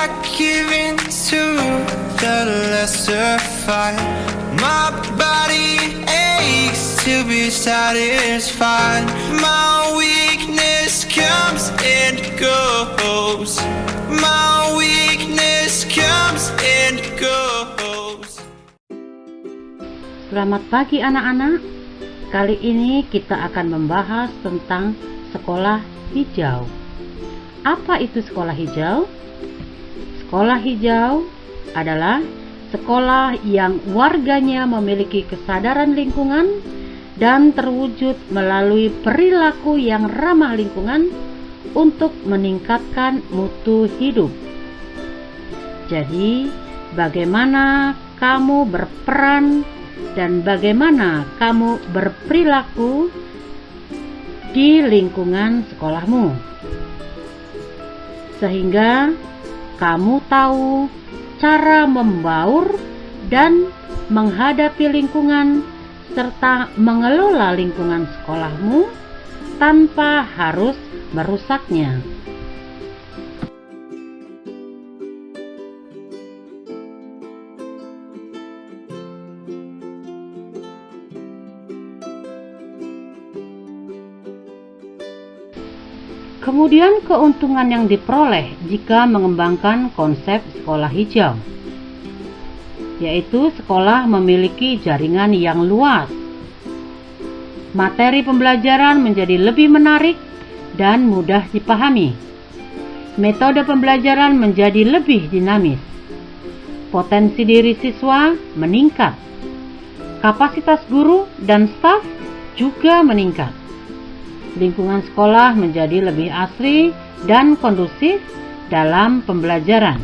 I give in to the lesser fight. My body aches to be satisfied. My weakness comes and goes. My weakness comes and goes. Selamat pagi anak-anak. Kali ini kita akan membahas tentang sekolah hijau. Apa itu sekolah hijau? Sekolah hijau adalah sekolah yang warganya memiliki kesadaran lingkungan dan terwujud melalui perilaku yang ramah lingkungan untuk meningkatkan mutu hidup. Jadi, bagaimana kamu berperan dan bagaimana kamu berperilaku di lingkungan sekolahmu, sehingga kamu tahu cara membaur dan menghadapi lingkungan serta mengelola lingkungan sekolahmu tanpa harus merusaknya. Kemudian keuntungan yang diperoleh jika mengembangkan konsep sekolah hijau, yaitu sekolah memiliki jaringan yang luas. Materi pembelajaran menjadi lebih menarik dan mudah dipahami. Metode pembelajaran menjadi lebih dinamis. Potensi diri siswa meningkat. Kapasitas guru dan staf juga meningkat. Lingkungan sekolah menjadi lebih asri dan kondusif dalam pembelajaran.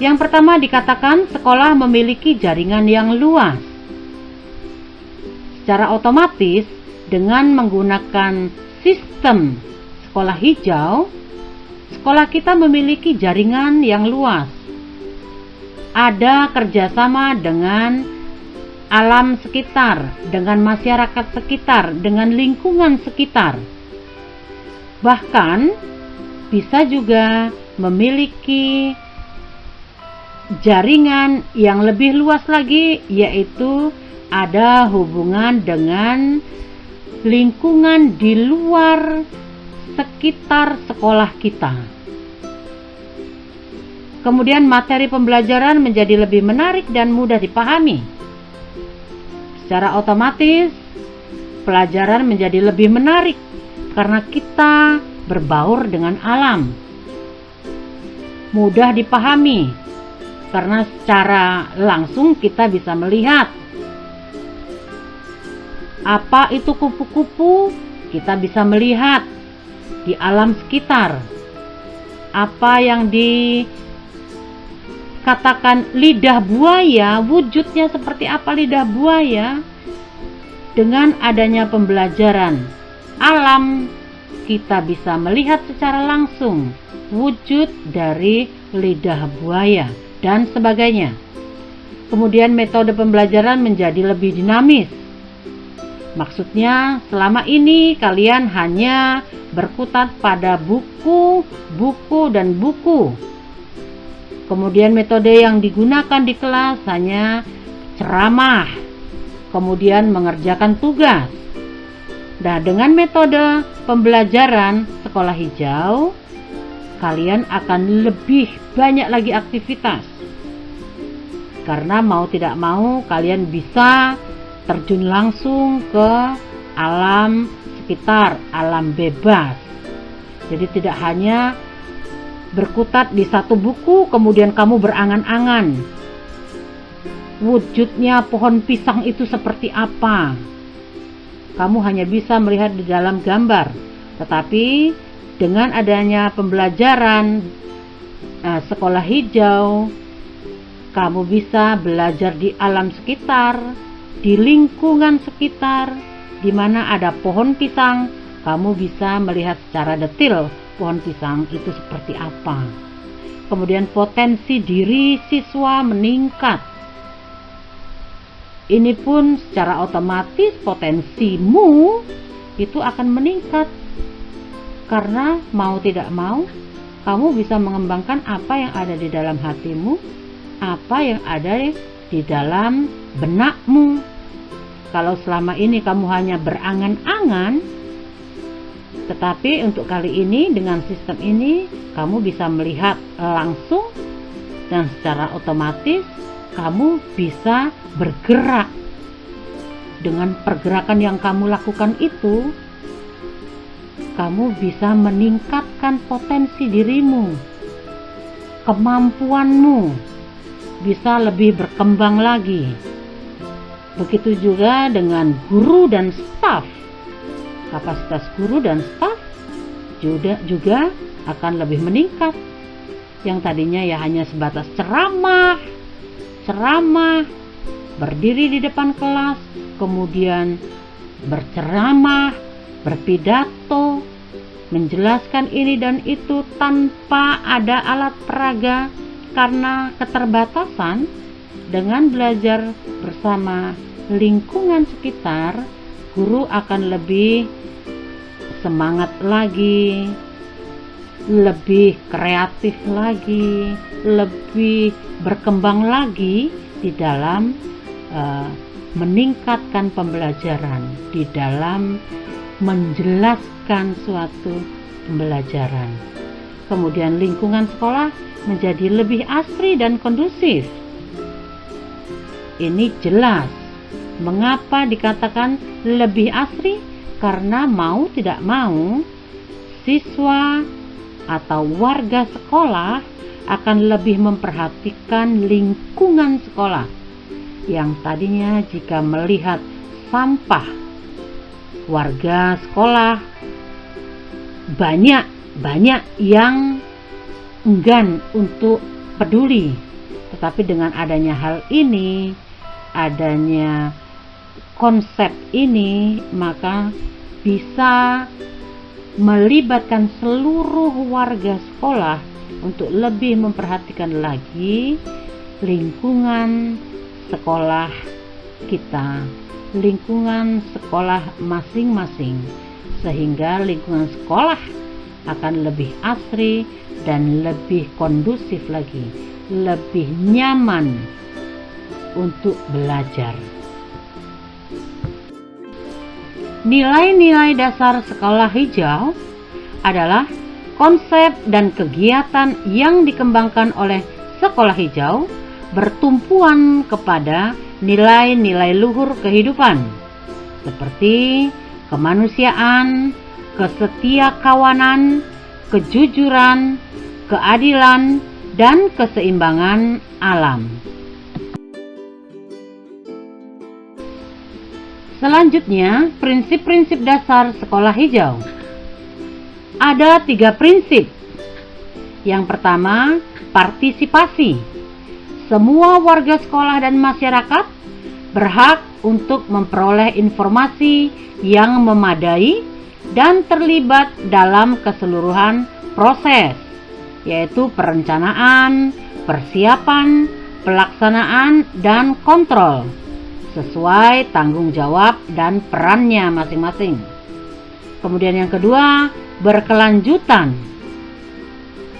Yang pertama dikatakan sekolah memiliki jaringan yang luas. Secara otomatis dengan menggunakan sistem sekolah hijau, sekolah kita memiliki jaringan yang luas. Ada kerjasama dengan alam sekitar, dengan masyarakat sekitar, dengan lingkungan sekitar. Bahkan bisa juga memiliki jaringan yang lebih luas lagi, yaitu ada hubungan dengan lingkungan di luar sekitar sekolah kita. Kemudian materi pembelajaran menjadi lebih menarik dan mudah dipahami. Secara otomatis, pelajaran menjadi lebih menarik karena kita berbaur dengan alam. Mudah dipahami karena secara langsung kita bisa melihat apa itu kupu-kupu, kita bisa melihat di alam sekitar. Apa yang katakan lidah buaya, wujudnya seperti apa lidah buaya. Dengan adanya pembelajaran alam, kita bisa melihat secara langsung wujud dari lidah buaya dan sebagainya. Kemudian metode pembelajaran menjadi lebih dinamis. Maksudnya selama ini kalian hanya berkutat pada buku, dan buku. Kemudian metode yang digunakan di kelas hanya ceramah, kemudian mengerjakan tugas. Nah, dengan metode pembelajaran sekolah hijau, kalian akan lebih banyak lagi aktivitas. Karena mau tidak mau kalian bisa terjun langsung ke alam sekitar, alam bebas. Jadi tidak hanya berkutat di satu buku, kemudian kamu berangan-angan wujudnya pohon pisang itu seperti apa. Kamu hanya bisa melihat di dalam gambar. Tetapi dengan adanya pembelajaran sekolah hijau, kamu bisa belajar di alam sekitar, di lingkungan sekitar, di mana ada pohon pisang. Kamu bisa melihat secara detail pohon pisang itu seperti apa. Kemudian potensi diri siswa meningkat. Ini pun secara otomatis potensimu itu akan meningkat. Karena mau tidak mau kamu bisa mengembangkan apa yang ada di dalam hatimu, apa yang ada di dalam benakmu. Kalau selama ini kamu hanya berangan-angan, tetapi untuk kali ini dengan sistem ini kamu bisa melihat langsung dan secara otomatis kamu bisa bergerak. Dengan pergerakan yang kamu lakukan itu, kamu bisa meningkatkan potensi dirimu, kemampuanmu bisa lebih berkembang lagi. Begitu juga dengan guru dan staf. Kapasitas guru dan staf juga akan lebih meningkat. Yang tadinya ya hanya sebatas ceramah, berdiri di depan kelas, kemudian berceramah, berpidato, menjelaskan ini dan itu tanpa ada alat peraga karena keterbatasan. Dengan belajar bersama lingkungan sekitar, guru akan lebih semangat lagi, lebih kreatif lagi, lebih berkembang lagi di dalam meningkatkan pembelajaran, di dalam menjelaskan suatu pembelajaran. Kemudian lingkungan sekolah menjadi lebih asri dan kondusif. Ini jelas mengapa dikatakan lebih asri, karena mau tidak mau siswa atau warga sekolah akan lebih memperhatikan lingkungan sekolah. Yang tadinya jika melihat sampah, warga sekolah banyak yang enggan untuk peduli. Tetapi dengan adanya hal ini, adanya konsep ini, maka bisa melibatkan seluruh warga sekolah untuk lebih memperhatikan lagi lingkungan sekolah kita, lingkungan sekolah masing-masing, sehingga lingkungan sekolah akan lebih asri dan lebih kondusif lagi, lebih nyaman untuk belajar. Nilai-nilai dasar sekolah hijau adalah konsep dan kegiatan yang dikembangkan oleh sekolah hijau bertumpuan kepada nilai-nilai luhur kehidupan seperti kemanusiaan, kesetiakawanan, kejujuran, keadilan, dan keseimbangan alam. Selanjutnya, prinsip-prinsip dasar sekolah hijau. Ada 3 prinsip. Yang pertama, partisipasi. Semua warga sekolah dan masyarakat berhak untuk memperoleh informasi yang memadai dan terlibat dalam keseluruhan proses, yaitu perencanaan, persiapan, pelaksanaan, dan kontrol sesuai tanggung jawab dan perannya masing-masing. Kemudian yang kedua, berkelanjutan,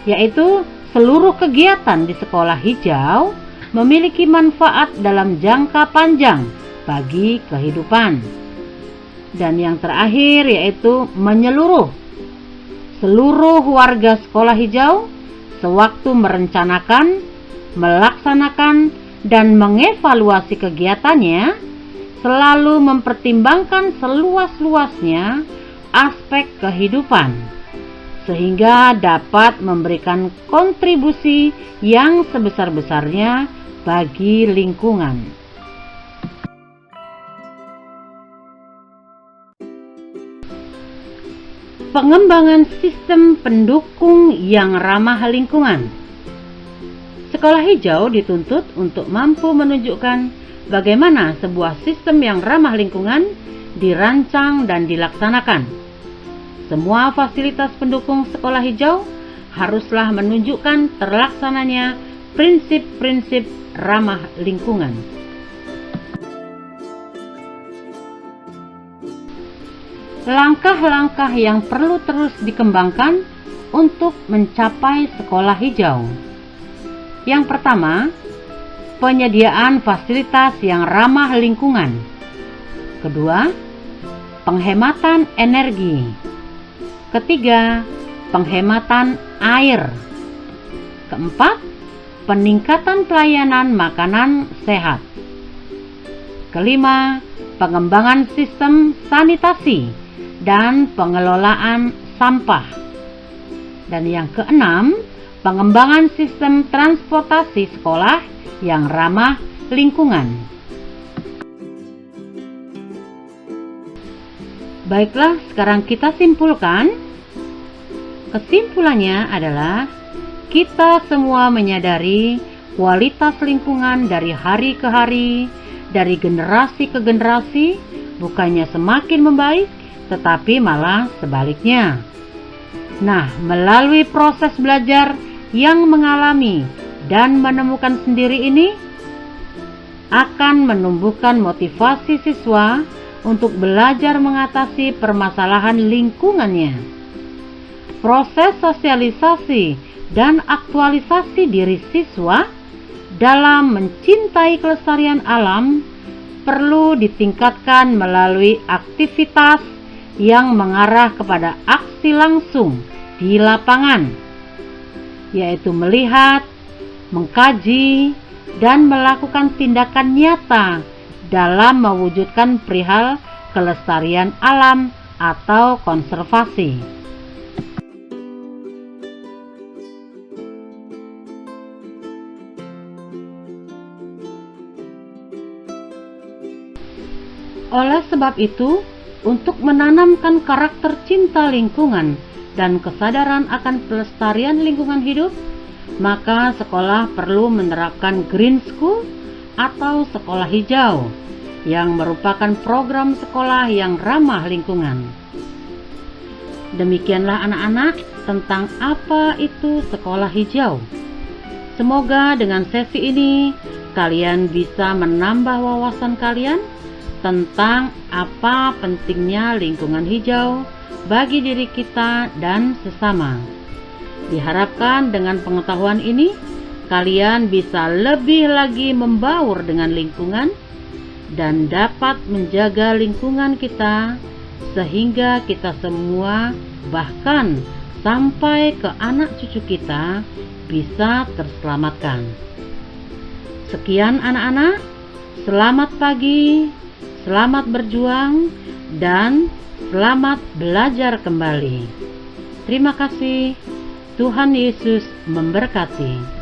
yaitu seluruh kegiatan di sekolah hijau memiliki manfaat dalam jangka panjang bagi kehidupan. Dan yang terakhir yaitu menyeluruh. Seluruh warga sekolah hijau sewaktu merencanakan, melaksanakan, dan mengevaluasi kegiatannya selalu mempertimbangkan seluas-luasnya aspek kehidupan, sehingga dapat memberikan kontribusi yang sebesar-besarnya bagi lingkungan. Pengembangan sistem pendukung yang ramah lingkungan. Sekolah hijau dituntut untuk mampu menunjukkan bagaimana sebuah sistem yang ramah lingkungan dirancang dan dilaksanakan. Semua fasilitas pendukung sekolah hijau haruslah menunjukkan terlaksananya prinsip-prinsip ramah lingkungan. Langkah-langkah yang perlu terus dikembangkan untuk mencapai sekolah hijau. Yang pertama, penyediaan fasilitas yang ramah lingkungan. Kedua, penghematan energi. Ketiga, penghematan air. Keempat, peningkatan pelayanan makanan sehat. Kelima, pengembangan sistem sanitasi dan pengelolaan sampah. Dan yang keenam, pengembangan sistem transportasi sekolah yang ramah lingkungan. Baiklah, sekarang kita simpulkan. Kesimpulannya adalah kita semua menyadari kualitas lingkungan dari hari ke hari, dari generasi ke generasi, bukannya semakin membaik, tetapi malah sebaliknya. Nah, melalui proses belajar yang mengalami dan menemukan sendiri ini, akan menumbuhkan motivasi siswa untuk belajar mengatasi permasalahan lingkungannya. Proses sosialisasi dan aktualisasi diri siswa dalam mencintai kelestarian alam perlu ditingkatkan melalui aktivitas yang mengarah kepada aksi langsung di lapangan, yaitu melihat, mengkaji, dan melakukan tindakan nyata dalam mewujudkan perihal kelestarian alam atau konservasi. Oleh sebab itu, untuk menanamkan karakter cinta lingkungan dan kesadaran akan pelestarian lingkungan hidup, maka sekolah perlu menerapkan Green School atau sekolah hijau yang merupakan program sekolah yang ramah lingkungan. Demikianlah anak-anak tentang apa itu sekolah hijau. Semoga dengan sesi ini kalian bisa menambah wawasan kalian tentang apa pentingnya lingkungan hijau bagi diri kita dan sesama. Diharapkan dengan pengetahuan ini, kalian bisa lebih lagi membaur dengan lingkungan dan dapat menjaga lingkungan kita sehingga kita semua, bahkan sampai ke anak cucu kita, bisa terselamatkan. Sekian anak-anak, selamat pagi, selamat berjuang, dan selamat belajar kembali. Terima kasih. Tuhan Yesus memberkati.